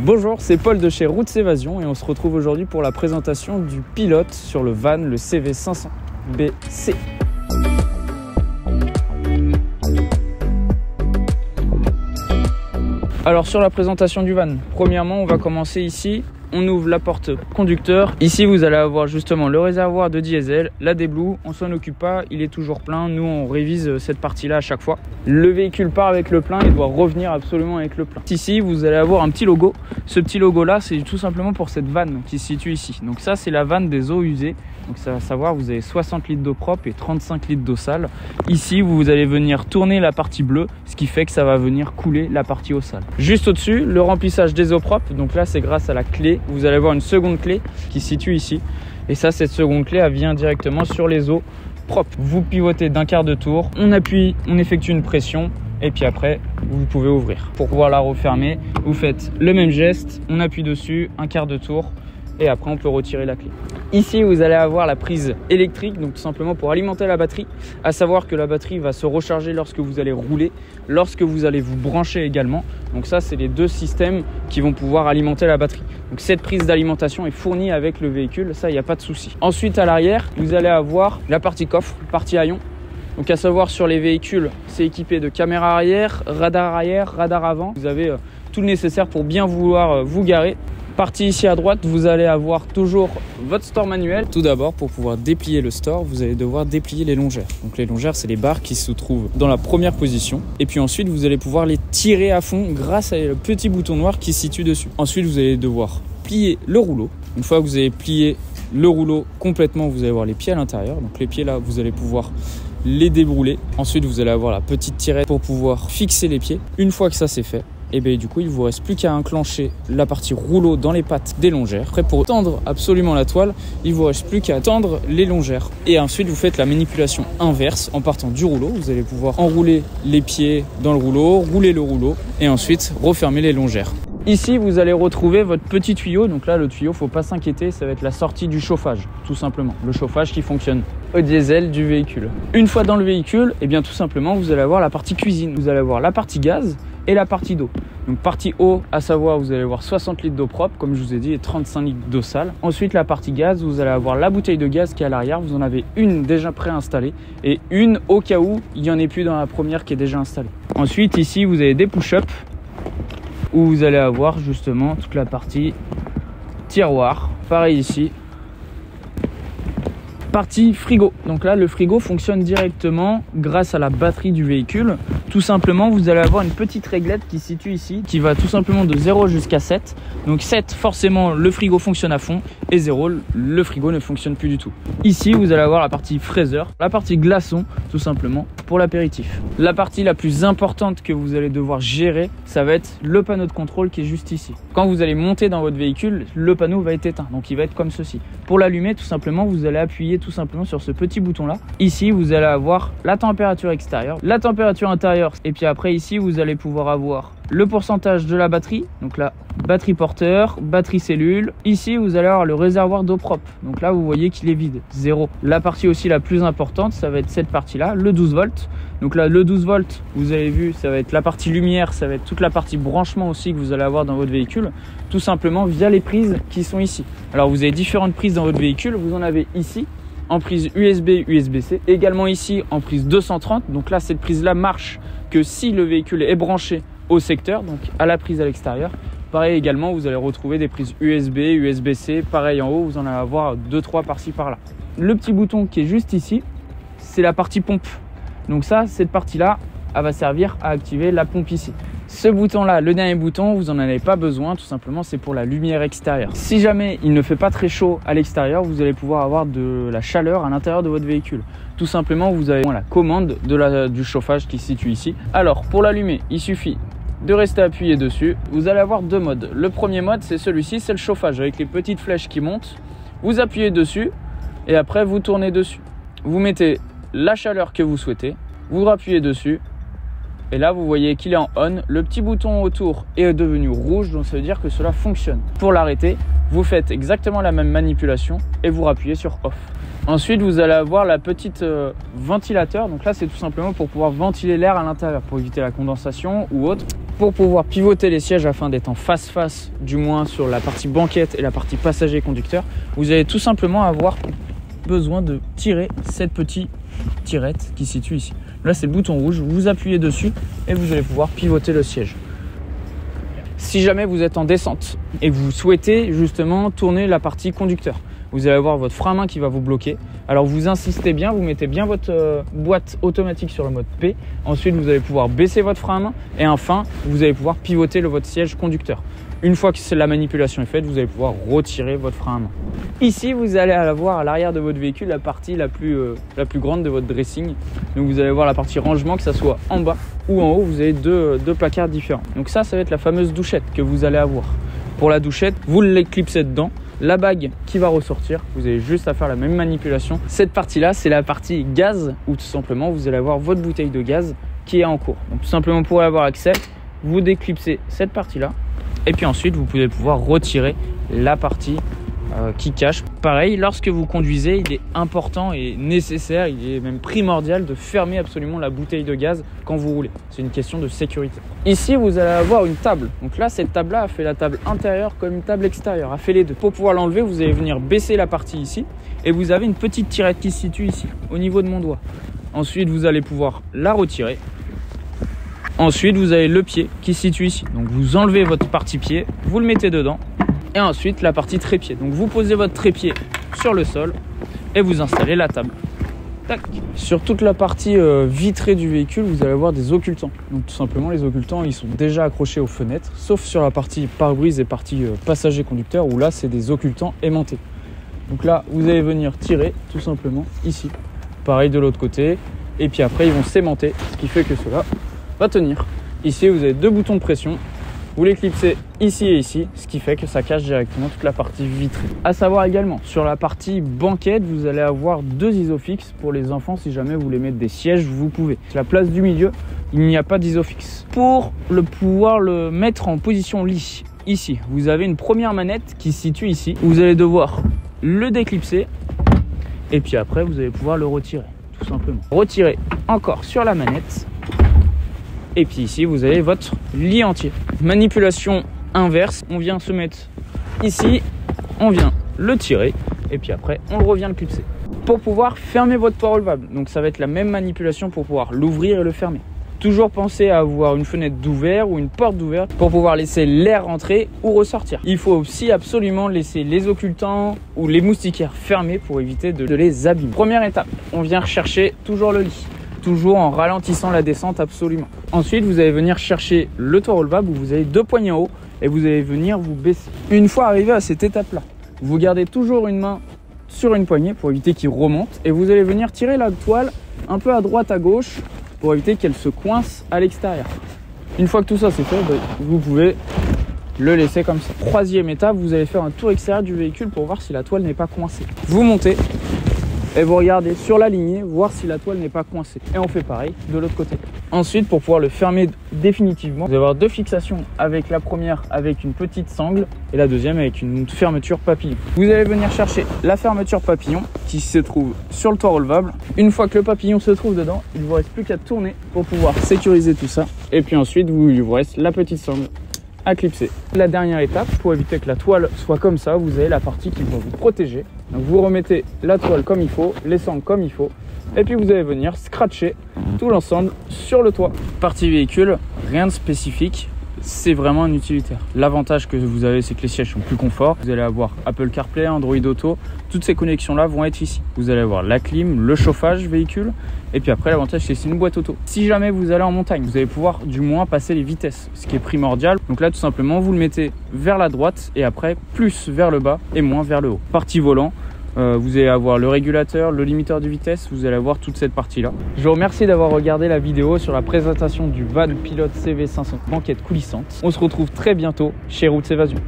Bonjour, c'est Paul de chez Routes Évasion et on se retrouve aujourd'hui pour la présentation du pilote sur le van, le CV500BC. Alors sur la présentation du van, premièrement on va commencer ici. On ouvre la porte conducteur. Ici, vous allez avoir justement le réservoir de diesel, la déblue. On s'en occupe pas, il est toujours plein. Nous, on révise cette partie-là à chaque fois. Le véhicule part avec le plein, il doit revenir absolument avec le plein. Ici, vous allez avoir un petit logo. Ce petit logo-là, c'est tout simplement pour cette vanne qui se situe ici. Donc ça, c'est la vanne des eaux usées. Donc ça va savoir, vous avez 60 litres d'eau propre et 35 litres d'eau sale. Ici, vous allez venir tourner la partie bleue, ce qui fait que ça va venir couler la partie eau sale. Juste au-dessus, le remplissage des eaux propres. Donc là, c'est grâce à la clé. Vous allez avoir une seconde clé qui se situe ici. Et ça, cette seconde clé, elle vient directement sur les eaux propres. Vous pivotez d'un quart de tour, on appuie, on effectue une pression. Et puis après, vous pouvez ouvrir. Pour pouvoir la refermer, vous faites le même geste. On appuie dessus, un quart de tour. Et après, on peut retirer la clé. Ici, vous allez avoir la prise électrique, donc tout simplement pour alimenter la batterie. À savoir que la batterie va se recharger lorsque vous allez rouler, lorsque vous allez vous brancher également. Donc ça, c'est les deux systèmes qui vont pouvoir alimenter la batterie. Donc cette prise d'alimentation est fournie avec le véhicule, ça, il n'y a pas de souci. Ensuite, à l'arrière, vous allez avoir la partie coffre, partie haillon. Donc à savoir, sur les véhicules, c'est équipé de caméra arrière, radar avant. Vous avez tout le nécessaire pour bien vouloir vous garer. Partie ici à droite, vous allez avoir toujours votre store manuel. Tout d'abord, pour pouvoir déplier le store, vous allez devoir déplier les longères. Donc les longères, c'est les barres qui se trouvent dans la première position. Et puis ensuite, vous allez pouvoir les tirer à fond grâce à le petit bouton noir qui se situe dessus. Ensuite, vous allez devoir plier le rouleau. Une fois que vous avez plié le rouleau complètement, vous allez avoir les pieds à l'intérieur. Donc les pieds là, vous allez pouvoir les débrouler. Ensuite, vous allez avoir la petite tirette pour pouvoir fixer les pieds. Une fois que ça c'est fait, et bien du coup il vous reste plus qu'à enclencher la partie rouleau dans les pattes des longères. Après, pour tendre absolument la toile, il vous reste plus qu'à tendre les longères. Et ensuite vous faites la manipulation inverse en partant du rouleau. Vous allez pouvoir enrouler les pieds dans le rouleau, rouler le rouleau et ensuite refermer les longères. Ici, vous allez retrouver votre petit tuyau. Donc là, le tuyau, faut pas s'inquiéter, ça va être la sortie du chauffage, tout simplement. Le chauffage qui fonctionne au diesel du véhicule. Une fois dans le véhicule, et bien tout simplement, vous allez avoir la partie cuisine. Vous allez avoir la partie gaz et la partie d'eau. Donc partie eau, à savoir, vous allez avoir 60 litres d'eau propre, comme je vous ai dit, et 35 litres d'eau sale. Ensuite, la partie gaz, vous allez avoir la bouteille de gaz qui est à l'arrière. Vous en avez une déjà préinstallée et une au cas où il n'y en ait plus dans la première qui est déjà installée. Ensuite, ici, vous avez des push-ups où vous allez avoir justement toute la partie tiroir. Pareil ici. Partie frigo. Donc là, le frigo fonctionne directement grâce à la batterie du véhicule. Tout simplement, vous allez avoir une petite réglette qui se situe ici, qui va tout simplement de 0 jusqu'à 7. Donc 7, forcément, le frigo fonctionne à fond, et 0, le frigo ne fonctionne plus du tout. Ici, vous allez avoir la partie fraiseur, la partie glaçon, tout simplement, pour l'apéritif. La partie la plus importante que vous allez devoir gérer, ça va être le panneau de contrôle qui est juste ici. Quand vous allez monter dans votre véhicule, le panneau va être éteint, donc il va être comme ceci. Pour l'allumer, tout simplement, vous allez appuyer tout simplement sur ce petit bouton là. Ici, vous allez avoir la température extérieure, la température intérieure, et puis après ici, vous allez pouvoir avoir le pourcentage de la batterie. Donc là, batterie porteur, batterie cellule. Ici, vous allez avoir le réservoir d'eau propre. Donc là, vous voyez qu'il est vide, 0. La partie aussi la plus importante, ça va être cette partie là, le 12 volts. Donc là, le 12 volts, vous avez vu, ça va être la partie lumière, ça va être toute la partie branchement aussi que vous allez avoir dans votre véhicule, tout simplement via les prises qui sont ici. Alors vous avez différentes prises dans votre véhicule. Vous en avez ici en prise USB, USB-C, également ici en prise 230. Donc là, cette prise là marche que si le véhicule est branché au secteur, donc à la prise à l'extérieur. Pareil également, vous allez retrouver des prises USB, USB-C, pareil en haut, vous en allez avoir 2-3 par-ci par-là. Le petit bouton qui est juste ici, c'est la partie pompe. Donc ça, cette partie-là, elle va servir à activer la pompe ici. Ce bouton-là, le dernier bouton, vous n'en avez pas besoin, tout simplement, c'est pour la lumière extérieure. Si jamais il ne fait pas très chaud à l'extérieur, vous allez pouvoir avoir de la chaleur à l'intérieur de votre véhicule. Tout simplement, vous avez la commande du chauffage qui se situe ici. Alors, pour l'allumer, il suffit de rester appuyé dessus. Vous allez avoir deux modes. Le premier mode, c'est celui-ci, c'est le chauffage avec les petites flèches qui montent. Vous appuyez dessus et après, vous tournez dessus. Vous mettez la chaleur que vous souhaitez, vous rappuyez dessus. Et là, vous voyez qu'il est en on. Le petit bouton autour est devenu rouge, donc ça veut dire que cela fonctionne. Pour l'arrêter, vous faites exactement la même manipulation et vous rappuyez sur off. Ensuite, vous allez avoir la petite ventilateur. Donc là, c'est tout simplement pour pouvoir ventiler l'air à l'intérieur, pour éviter la condensation ou autre. Pour pouvoir pivoter les sièges afin d'être en face-face, du moins sur la partie banquette et la partie passager conducteur, vous allez tout simplement avoir besoin de tirer cette petite tirette qui se situe ici. Là, c'est le bouton rouge, vous appuyez dessus et vous allez pouvoir pivoter le siège. Si jamais vous êtes en descente et que vous souhaitez justement tourner la partie conducteur, vous allez avoir votre frein à main qui va vous bloquer. Alors vous insistez bien, vous mettez bien votre boîte automatique sur le mode P. Ensuite, vous allez pouvoir baisser votre frein à main et enfin, vous allez pouvoir pivoter votre siège conducteur. Une fois que la manipulation est faite, vous allez pouvoir retirer votre frein à main. Ici, vous allez avoir à l'arrière de votre véhicule la partie la plus grande de votre dressing. Donc vous allez voir la partie rangement, que ça soit en bas ou en haut, vous avez deux placards différents. Donc ça va être la fameuse douchette que vous allez avoir. Pour la douchette, vous l'éclipsez dedans. La bague qui va ressortir, vous avez juste à faire la même manipulation. Cette partie-là, c'est la partie gaz, où tout simplement, vous allez avoir votre bouteille de gaz qui est en cours. Donc tout simplement, pour avoir accès, vous déclipsez cette partie-là. Et puis ensuite, vous pouvez pouvoir retirer la partie qui cache. Pareil, lorsque vous conduisez, il est important et nécessaire, il est même primordial de fermer absolument la bouteille de gaz quand vous roulez. C'est une question de sécurité. Ici, vous allez avoir une table. Donc là, cette table-là a fait la table intérieure comme une table extérieure, a fait les deux. Pour pouvoir l'enlever, vous allez venir baisser la partie ici et vous avez une petite tirette qui se situe ici, au niveau de mon doigt. Ensuite, vous allez pouvoir la retirer. Ensuite, vous avez le pied qui se situe ici. Donc, vous enlevez votre partie pied, vous le mettez dedans. Et ensuite, la partie trépied. Donc, vous posez votre trépied sur le sol et vous installez la table. Tac. Sur toute la partie vitrée du véhicule, vous allez avoir des occultants. Donc, tout simplement, les occultants, ils sont déjà accrochés aux fenêtres, sauf sur la partie pare-brise et partie passager-conducteur, où là, c'est des occultants aimantés. Donc là, vous allez venir tirer, tout simplement, ici. Pareil de l'autre côté. Et puis après, ils vont s'aimanter, ce qui fait que cela va tenir. Ici, vous avez deux boutons de pression. Vous l'éclipsez ici et ici, ce qui fait que ça cache directement toute la partie vitrée. À savoir également, sur la partie banquette, vous allez avoir deux isofix pour les enfants. Si jamais vous voulez mettre des sièges, vous pouvez. La place du milieu, il n'y a pas d'isofix. Pour pouvoir le mettre en position lit, ici, vous avez une première manette qui se situe ici. Vous allez devoir le déclipser et puis après, vous allez pouvoir le retirer, tout simplement. Retirer encore sur la manette. Et puis ici, vous avez votre lit entier. Manipulation inverse. On vient se mettre ici, on vient le tirer. Et puis après, on revient le clipser. Pour pouvoir fermer votre toit relevable. Donc ça va être la même manipulation pour pouvoir l'ouvrir et le fermer. Toujours pensez à avoir une fenêtre d'ouvert ou une porte d'ouvert pour pouvoir laisser l'air rentrer ou ressortir. Il faut aussi absolument laisser les occultants ou les moustiquaires fermés pour éviter de les abîmer. Première étape, on vient rechercher toujours le lit. Toujours en ralentissant la descente absolument. Ensuite, vous allez venir chercher le toit relevable où vous avez deux poignées en haut et vous allez venir vous baisser. Une fois arrivé à cette étape-là, vous gardez toujours une main sur une poignée pour éviter qu'il remonte et vous allez venir tirer la toile un peu à droite, à gauche pour éviter qu'elle se coince à l'extérieur. Une fois que tout ça c'est fait, vous pouvez le laisser comme ça. Troisième étape, vous allez faire un tour extérieur du véhicule pour voir si la toile n'est pas coincée. Vous montez et vous regardez sur la lignée, voir si la toile n'est pas coincée. Et on fait pareil de l'autre côté. Ensuite, pour pouvoir le fermer définitivement, vous allez avoir deux fixations, avec la première avec une petite sangle et la deuxième avec une fermeture papillon. Vous allez venir chercher la fermeture papillon qui se trouve sur le toit relevable. Une fois que le papillon se trouve dedans, il ne vous reste plus qu'à tourner pour pouvoir sécuriser tout ça. Et puis ensuite, il vous reste la petite sangle à clipser. La dernière étape, pour éviter que la toile soit comme ça, vous avez la partie qui va vous protéger. Donc vous remettez la toile comme il faut, les sangles comme il faut, et puis vous allez venir scratcher tout l'ensemble sur le toit. Partie véhicule, rien de spécifique, c'est vraiment un utilitaire. L'avantage que vous avez, c'est que les sièges sont plus confort. Vous allez avoir Apple CarPlay, Android Auto, toutes ces connexions-là vont être ici. Vous allez avoir la clim, le chauffage véhicule, et puis après l'avantage c'est que c'est une boîte auto. Si jamais vous allez en montagne, vous allez pouvoir du moins passer les vitesses, ce qui est primordial. Donc là tout simplement vous le mettez vers la droite et après plus vers le bas et moins vers le haut. Partie volant, vous allez avoir le régulateur, le limiteur de vitesse, vous allez avoir toute cette partie-là. Je vous remercie d'avoir regardé la vidéo sur la présentation du van pilote CV500 banquette coulissante. On se retrouve très bientôt chez Routes Évasion.